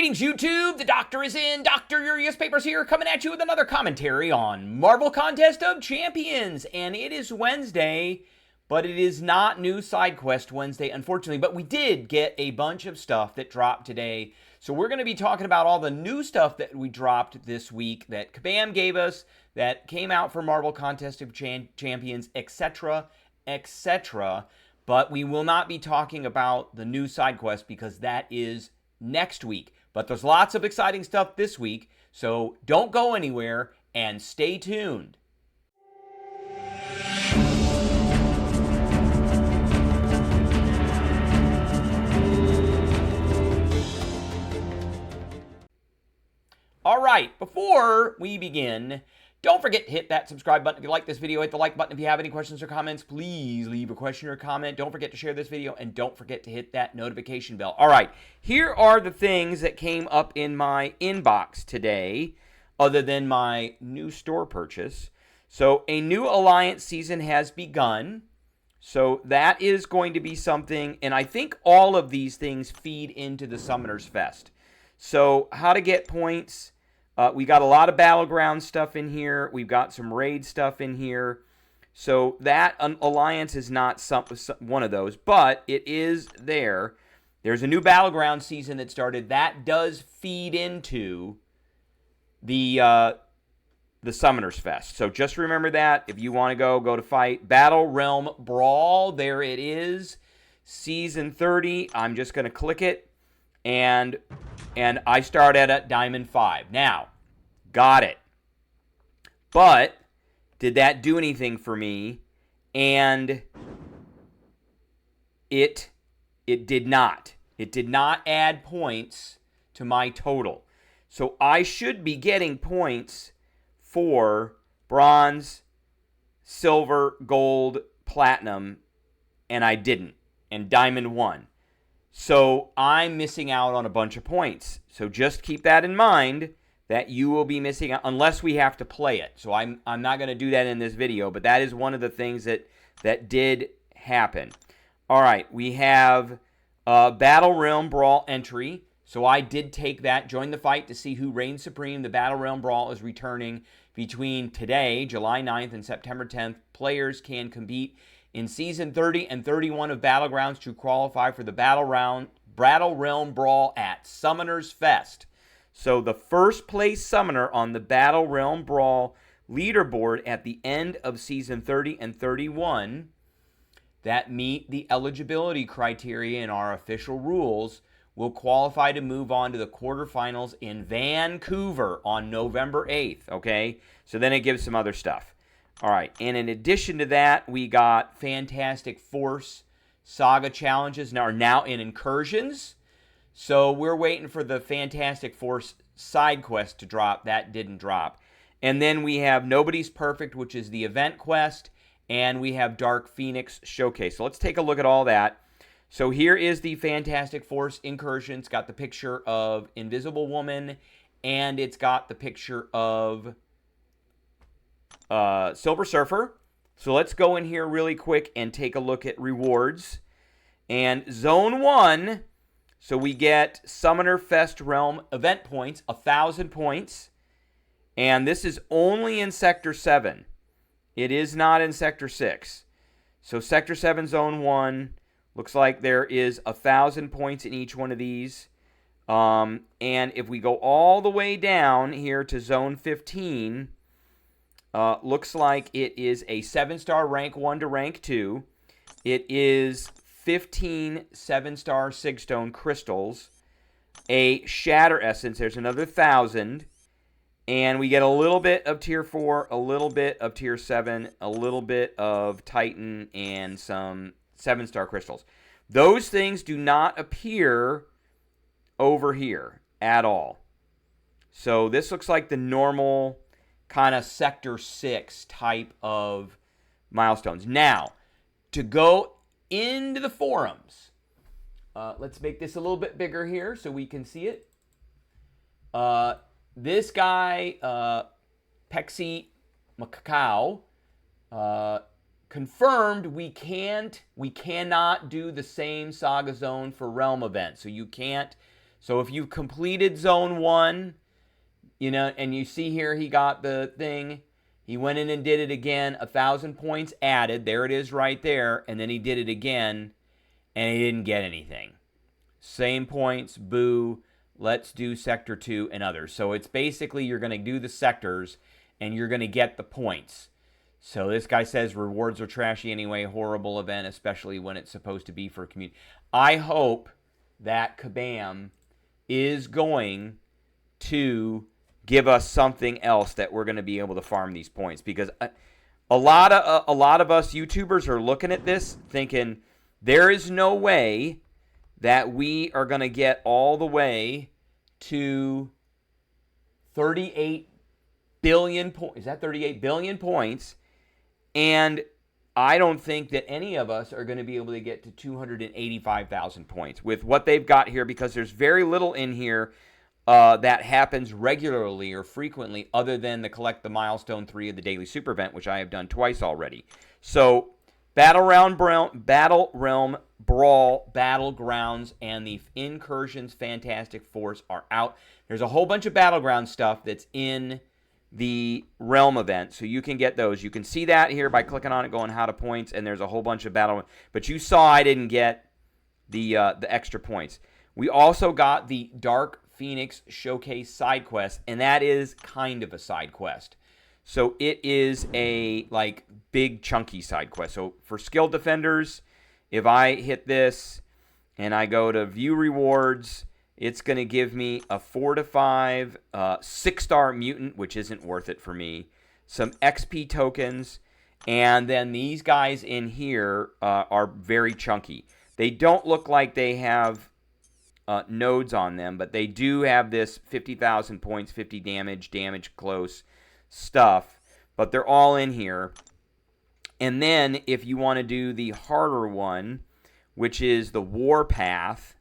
Greetings, YouTube. The doctor is in. Dr. Urias Papers here, coming at you with another commentary on Marvel Contest of Champions. And it is Wednesday, but it is not new side quest Wednesday, unfortunately. But we did get a bunch of stuff that dropped today. So we're going to be talking about all the new stuff that we dropped this week that Kabam gave us, that came out for Marvel Contest of Champions, etc., etc. But we will not be talking about the new side quest because that is next week. But there's lots of exciting stuff this week, so don't go anywhere and stay tuned. All right, before we begin, don't forget to hit that subscribe button if you like this video. Hit the like button if you have any questions or comments. Please leave a question or comment. Don't forget to share this video, and don't forget to hit that notification bell. All right, here are the things that came up in my inbox today, other than my new store purchase. So a new Alliance season has begun. So that is going to be something, and I think all of these things feed into the Summoners Fest. So how to get points. We got a lot of Battleground stuff in here. We've got some raid stuff in here. So that Alliance is not one of those, but it is there. There's a new Battleground season that started. That does feed into the Summoners Fest. So just remember that. If you want to go to fight. Battle Realm Brawl, there it is. Season 30. I'm just going to click it. And I start at a Diamond 5. Now, got it. But did that do anything for me? And it did not. It did not add points to my total. So I should be getting points for bronze, silver, gold, platinum, and I didn't. And diamond 1. So I'm missing out on a bunch of points. So just keep that in mind, that you will be missing out unless we have to play it. So I'm not going to do that in this video, but that is one of the things that did happen. All right, we have Battle Realm Brawl entry. So I did take that, join the fight to see who reigns supreme. The Battle Realm Brawl is returning between today, July 9th, and September 10th. Players can compete in Season 30 and 31 of Battlegrounds to qualify for the Battle Realm Brawl at Summoners Fest. So the first place summoner on the Battle Realm Brawl leaderboard at the end of Season 30 and 31 that meet the eligibility criteria in our official rules will qualify to move on to the quarterfinals in Vancouver on November 8th, okay? So then it gives some other stuff. All right, and in addition to that, we got Fantastic Force Saga challenges are now in Incursions. So we're waiting for the Fantastic Force side quest to drop. That didn't drop. And then we have Nobody's Perfect, which is the event quest, and we have Dark Phoenix Showcase. So let's take a look at all that. So here is the Fantastic Force Incursion. It's got the picture of Invisible Woman, and it's got the picture of Silver Surfer. So let's go in here really quick and take a look at rewards. And Zone 1, so we get Summoner Fest Realm event points, 1,000 points. And this is only in Sector 7. It is not in Sector 6. So Sector 7, Zone 1, looks like there is 1,000 points in each one of these. And if we go all the way down here to Zone 15, looks like it is a 7-star rank 1 to rank 2. It is 15 7-star Sigstone crystals, a Shatter Essence. There's another 1,000. And we get a little bit of Tier 4, a little bit of Tier 7, a little bit of Titan, and some 7-star crystals. Those things do not appear over here at all. So this looks like the normal kind of Sector 6 type of milestones. Now, to go into the forums, let's make this a little bit bigger here so we can see it. This guy, Pexi Macau, confirmed we cannot do the same Saga Zone for Realm events. So you can't So if you've completed Zone 1, and you see here he got the thing, he went in and did it again, 1,000 points added. There it is right there. And then he did it again, and he didn't get anything. Same points, boo. Let's do Sector 2 and others. So it's basically you're going to do the sectors, and you're going to get the points. So this guy says rewards are trashy anyway, horrible event, especially when it's supposed to be for a community. I hope that Kabam is going to give us something else that we're going to be able to farm these points, because a lot of us YouTubers are looking at this thinking there is no way that we are going to get all the way to 38 billion points. Is that 38 billion points? And I don't think that any of us are going to be able to get to 285,000 points with what they've got here, because there's very little in here that happens regularly or frequently other than the collect the milestone 3 of the daily super event, which I have done twice already. So Battle Realm Brawl, Battlegrounds, and the Incursions Fantastic Force are out. There's a whole bunch of Battleground stuff that's in the Realm event, so you can get those. You can see that here by clicking on it, going how to points, and there's a whole bunch of battle. But you saw I didn't get the extra points. We also got the Dark Phoenix Showcase side quest, and that is kind of a side quest. So it is a big chunky side quest. So for skill defenders, if I hit this and I go to view rewards, it's going to give me a 4 to 5 6-star mutant, which isn't worth it for me, some XP tokens, and then these guys in here are very chunky. They don't look like they have nodes on them, but they do have this 50,000 points, 50 damage close stuff, but they're all in here. And then if you want to do the harder one, which is the Warpath,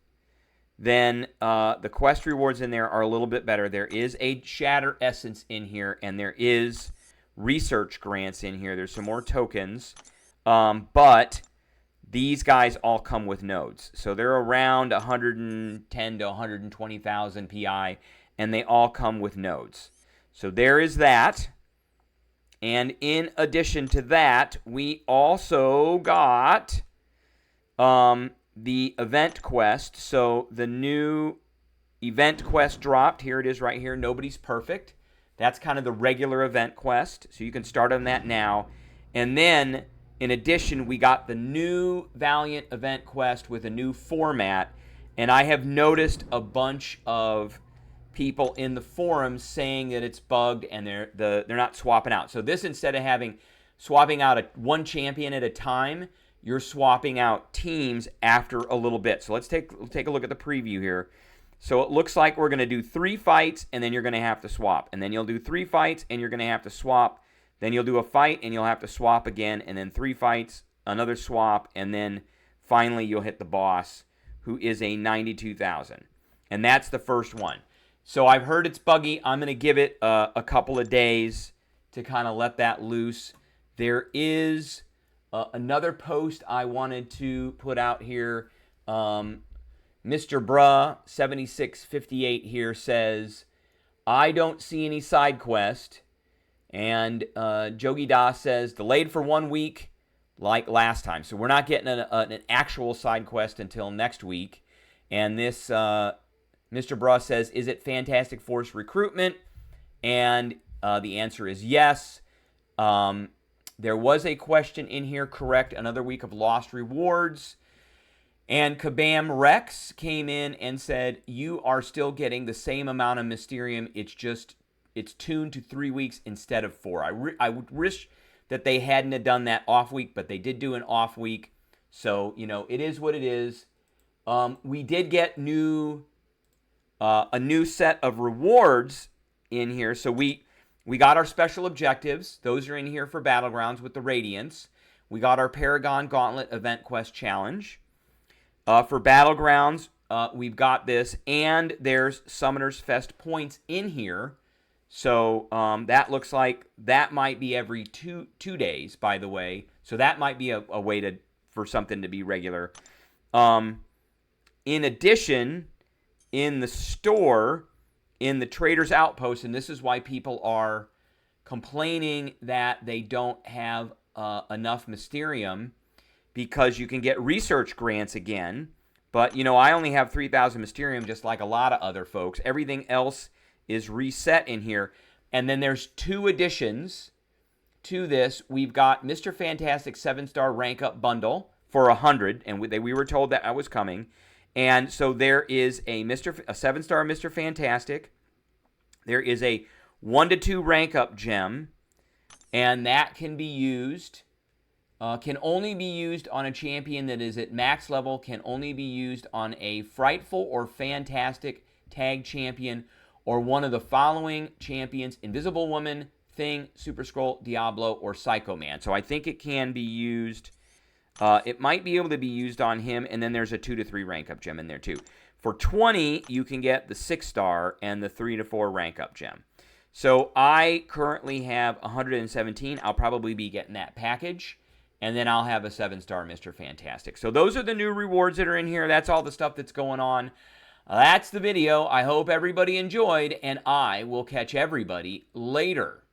then the quest rewards in there are a little bit better. There is a Shatter Essence in here, and there is research grants in here. There's some more tokens, but these guys all come with nodes. So they're around 110 to 120,000 PI, and they all come with nodes. So there is that. And in addition to that, we also got the event quest. So the new event quest dropped. Here it is right here. Nobody's Perfect. That's kind of the regular event quest. So you can start on that now. And then, in addition, we got the new Valiant event quest with a new format. And I have noticed a bunch of people in the forums saying that it's bugged and they're not swapping out. So this, instead of swapping out one champion at a time, you're swapping out teams after a little bit. So let's take a look at the preview here. So it looks like we're going to do 3 fights, and then you're going to have to swap. And then you'll do 3 fights, and you're going to have to swap. Then you'll do a fight, and you'll have to swap again. And then 3 fights, another swap. And then finally you'll hit the boss, who is a 92,000. And that's the first one. So I've heard it's buggy. I'm going to give it a couple of days to kind of let that loose. There is another post I wanted to put out here. Mr. Bruh 7658 here says, I don't see any side quest. And Jogi Das says, delayed for 1 week like last time. So we're not getting an actual side quest until next week. And this Mr. Bruh says, is it Fantastic Force recruitment? And the answer is yes. There was a question in here, correct, another week of lost rewards. And Kabam Rex came in and said, you are still getting the same amount of Mysterium. It's tuned to 3 weeks instead of 4. I would wish that they hadn't have done that off week, but they did do an off week. So, it is what it is. We did get a new set of rewards in here. So we got our special objectives. Those are in here for Battlegrounds with the Radiance. We got our Paragon Gauntlet Event Quest Challenge. For Battlegrounds, we've got this, and there's Summoner's Fest points in here. So that looks like that might be every two days, by the way. So that might be a way for something to be regular. In addition, in the store, in the Trader's Outpost, and this is why people are complaining that they don't have enough Mysterium, because you can get research grants again. But, you know, I only have 3,000 Mysterium, just like a lot of other folks. Everything else is reset in here. And then there's 2 additions to this. We've got Mr. Fantastic 7-star rank up bundle for 100, and we were told that was coming. And so there is a 7-star Mr. Fantastic. There is a 1 to 2 rank up gem, and that can be used, can only be used on a champion that is at max level, can only be used on a Frightful or Fantastic tag champion, or one of the following champions: Invisible Woman, Thing, Super Skrull, Diablo, or Psycho Man. So I think it can be used. It might be able to be used on him, and then there's a 2 to 3 rank up gem in there too. For 20, you can get the 6-star and the 3 to 4 rank up gem. So I currently have 117. I'll probably be getting that package, and then I'll have a 7-star Mr. Fantastic. So those are the new rewards that are in here. That's all the stuff that's going on. That's the video. I hope everybody enjoyed, and I will catch everybody later.